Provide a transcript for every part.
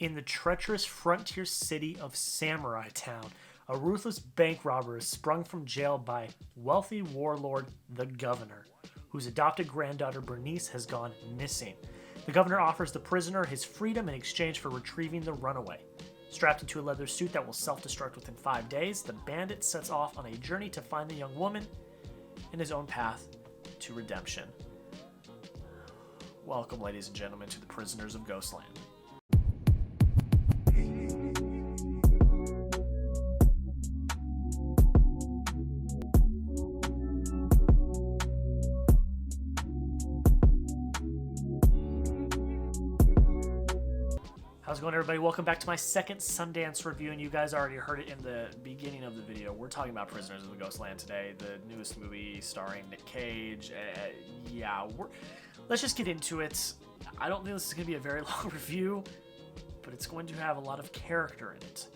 In the treacherous frontier city of Samurai Town, a ruthless bank robber is sprung from jail by wealthy warlord the Governor, whose adopted granddaughter Bernice has gone missing. The Governor offers the prisoner his freedom in exchange for retrieving the runaway. Strapped into a leather suit that will self-destruct within 5 days, the bandit sets off on a journey to find the young woman in his own path to redemption. Welcome, ladies and gentlemen, to the Prisoners of Ghostland. How's it going, everybody? Welcome back to my second Sundance review, and you guys already heard it in the beginning of the video. We're talking about Prisoners of the Ghostland today, the newest movie starring Nick Cage. Let's just get into it. I don't think this is going to be a very long review, but it's going to have a lot of character in it.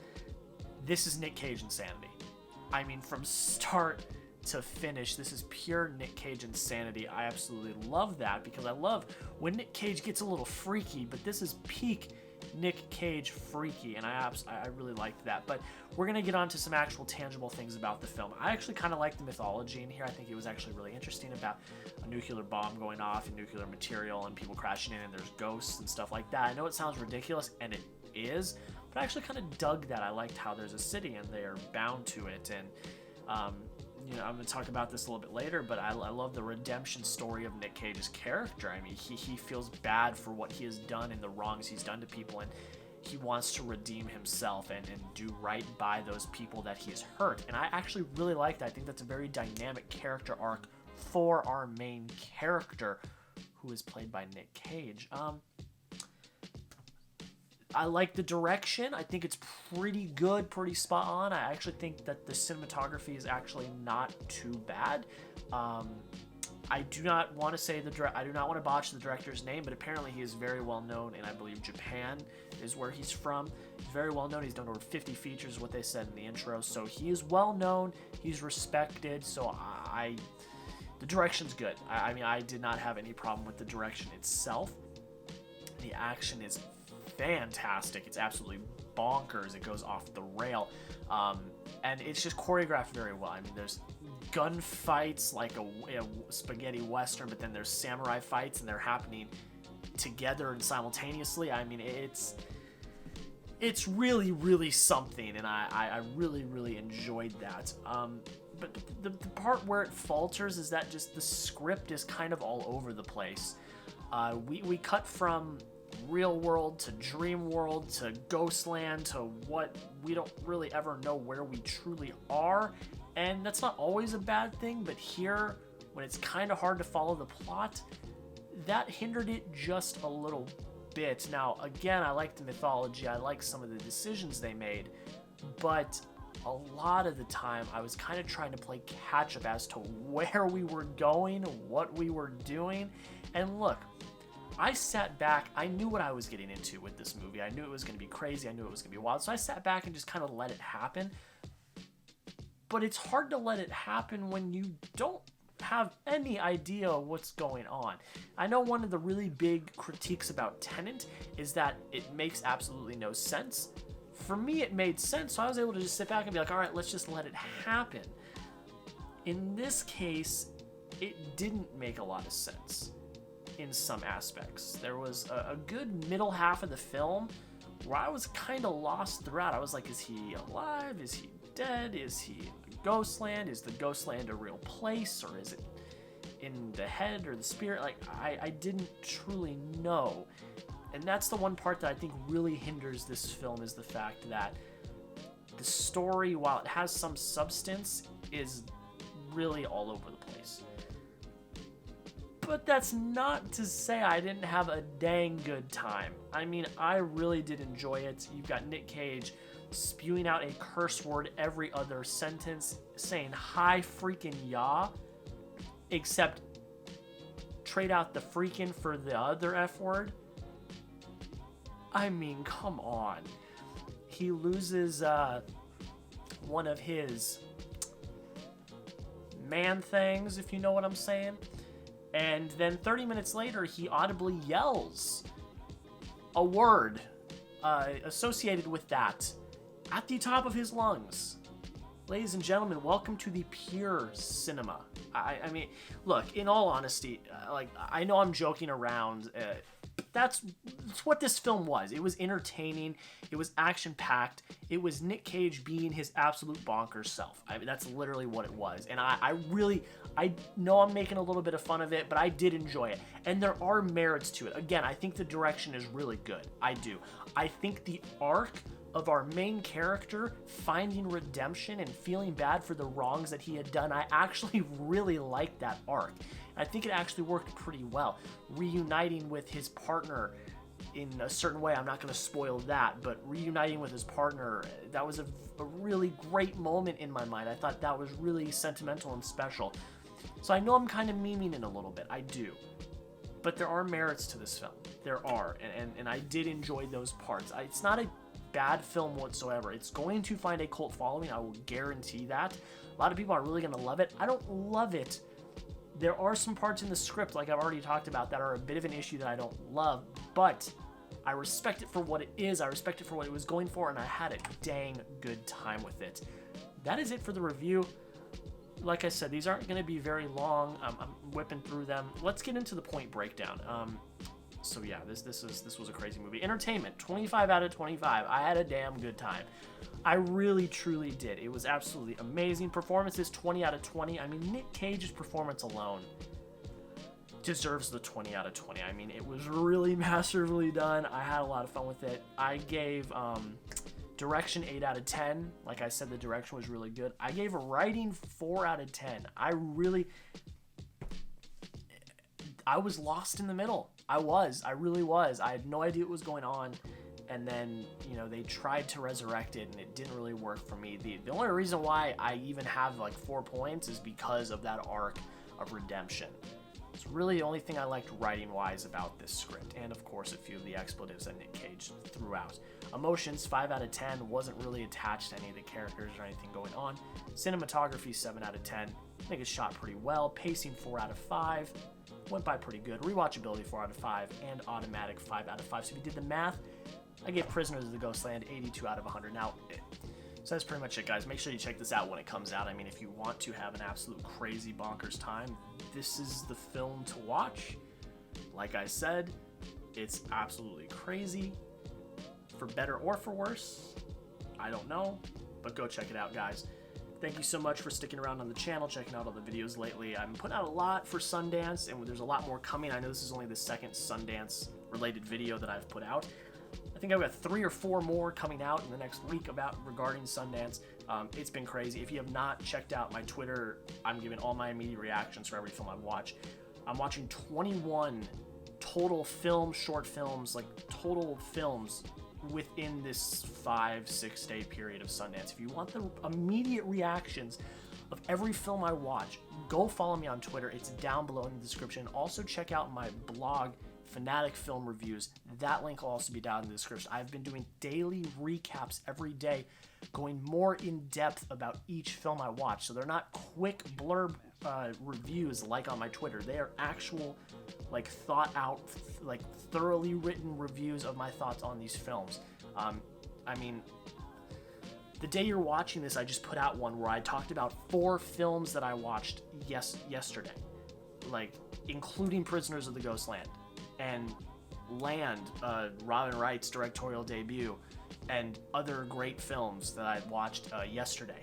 This is Nick Cage insanity. I mean, from start to finish, this is pure Nick Cage insanity. I absolutely love that, because I love when Nick Cage gets a little freaky, but this is peak Nick Cage freaky, and I really liked that. But we're gonna get on to some actual tangible things about the film. I actually kind of like the mythology in here. I think it was actually really interesting about a nuclear bomb going off and nuclear material and people crashing in and there's ghosts and stuff like that. I know it sounds ridiculous, and it is, but I actually kind of dug that. I liked how there's a city and they are bound to it, and I'm going to talk about this a little bit later, but I love the redemption story of Nick Cage's character. I mean, he feels bad for what he has done and the wrongs he's done to people, and he wants to redeem himself and do right by those people that he has hurt. And I actually really like that. I think that's a very dynamic character arc for our main character, who is played by Nick Cage. I like the direction. I think it's pretty good, pretty spot on. I actually think that the cinematography is actually not too bad. I do not want to say I do not want to botch the director's name, but apparently he is very well known, and I believe Japan is where he's from. He's very well known. He's done over 50 features, is what they said in the intro. So he is well known. He's respected. So the direction's good. I mean, I did not have any problem with the direction itself. The action is fantastic. It's absolutely bonkers. It goes off the rail, and it's just choreographed very well. I mean, there's gunfights like a spaghetti western, but then there's samurai fights, and they're happening together and simultaneously. I mean, it's really, really something, and I really, really enjoyed that. But the part where it falters is that just the script is kind of all over the place. We cut from real world to dream world to Ghostland to what we don't really ever know where we truly are, and that's not always a bad thing, but here, when it's kind of hard to follow the plot, that hindered it just a little bit. Now, again, I like the mythology, I like some of the decisions they made, but a lot of the time I was kind of trying to play catch up as to where we were going, what we were doing. And look, I sat back, I knew what I was getting into with this movie. I knew it was going to be crazy, I knew it was going to be wild, so I sat back and just kind of let it happen. But it's hard to let it happen when you don't have any idea what's going on. I know one of the really big critiques about Tenet is that it makes absolutely no sense. For me, it made sense, so I was able to just sit back and be like, all right, let's just let it happen. In this case, it didn't make a lot of sense in some aspects. There was a good middle half of the film where I was kind of lost throughout. I was like, is he alive? Is he dead? Is he in a Ghostland? Is the Ghostland a real place, or is it in the head or the spirit? Like, I didn't truly know. And that's the one part that I think really hinders this film, is the fact that the story, while it has some substance, is really all over the place. But that's not to say I didn't have a dang good time. I mean, I really did enjoy it. You've got Nick Cage spewing out a curse word every other sentence, saying hi freaking ya, except trade out the freaking for the other F word. I mean, come on. He loses one of his man things, if you know what I'm saying. And then 30 minutes later, he audibly yells a word associated with that, at the top of his lungs, ladies and gentlemen, welcome to the pure cinema. I mean, look, in all honesty, like, I know I'm joking around. That's what this film was. It was entertaining. It was action-packed. It was Nick Cage being his absolute bonkers self. I mean, that's literally what it was. And I know I'm making a little bit of fun of it, but I did enjoy it. And there are merits to it. Again, I think the direction is really good. I do. I think the arc of our main character finding redemption and feeling bad for the wrongs that he had done, I actually really liked that arc. I think it actually worked pretty well. Reuniting with his partner in a certain way, I'm not going to spoil that, but reuniting with his partner, that was a really great moment in my mind. I thought that was really sentimental and special. So I know I'm kind of memeing it a little bit. I do. But there are merits to this film. There are. And I did enjoy those parts. It's not a bad film whatsoever. It's going to find a cult following. I will guarantee that. A lot of people are really going to love it. I don't love it. There are some parts in the script, like I've already talked about, that are a bit of an issue that I don't love, but I respect it for what it is. I respect it for what it was going for, and I had a dang good time with it. That is it for the review. Like I said, these aren't going to be very long. I'm whipping through them. Let's get into the point breakdown. So yeah, this was a crazy movie. Entertainment, 25 out of 25. I had a damn good time. I really, truly did. It was absolutely amazing. Performances, 20 out of 20. I mean, Nick Cage's performance alone deserves the 20 out of 20. I mean, it was really masterfully done. I had a lot of fun with it. I gave direction 8 out of 10. Like I said, the direction was really good. I gave writing 4 out of 10. I was lost in the middle. I really was. I had no idea what was going on. And then, they tried to resurrect it, and it didn't really work for me. The only reason why I even have, 4 points is because of that arc of redemption. It's really the only thing I liked writing-wise about this script. And, of course, a few of the expletives that Nick Cage threw out. Emotions, 5 out of 10. Wasn't really attached to any of the characters or anything going on. Cinematography, 7 out of 10. I think it's shot pretty well. Pacing, 4 out of 5. Went by pretty good. Rewatchability, 4 out of 5. And automatic, 5 out of 5. So if you did the math, I gave Prisoners of the Ghostland 82 out of 100. Now, so that's pretty much it, guys. Make sure you check this out when it comes out. I mean, if you want to have an absolute crazy bonkers time, this is the film to watch. Like I said, it's absolutely crazy. For better or for worse, I don't know. But go check it out, guys. Thank you so much for sticking around on the channel, checking out all the videos lately. I'm putting out a lot for Sundance, and there's a lot more coming. I know this is only the second Sundance-related video that I've put out. I think I've got 3 or 4 more coming out in the next week regarding Sundance. It's been crazy. If you have not checked out my Twitter, I'm giving all my immediate reactions for every film I watch. I'm watching 21 total short films, total films within this 5-6 day period of Sundance. If you want the immediate reactions of every film I watch, go follow me on Twitter. It's down below in the description. Also check out my blog, FinaticFilm Reviews. That link will also be down in the description. I've been doing daily recaps every day, going more in depth about each film I watch. So they're not quick blurb reviews like on my Twitter. They are actual, thought out, thoroughly written reviews of my thoughts on these films. I mean, the day you're watching this, I just put out one where I talked about 4 films that I watched yesterday, including Prisoners of the Ghostland and Land, Robin Wright's directorial debut, and other great films that I watched yesterday.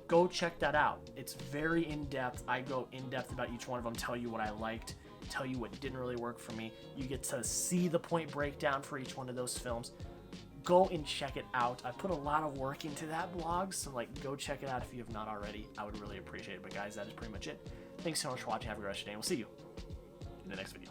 Go check that out. It's very in-depth. I go in-depth about each one of them, tell you what I liked, tell you what didn't really work for me. You get to see the point breakdown for each one of those films. Go and check it out. I put a lot of work into that blog, so go check it out if you have not already. I would really appreciate it. But guys, that is pretty much it. Thanks so much for watching. Have a great rest of your day, and we'll see you in the next video.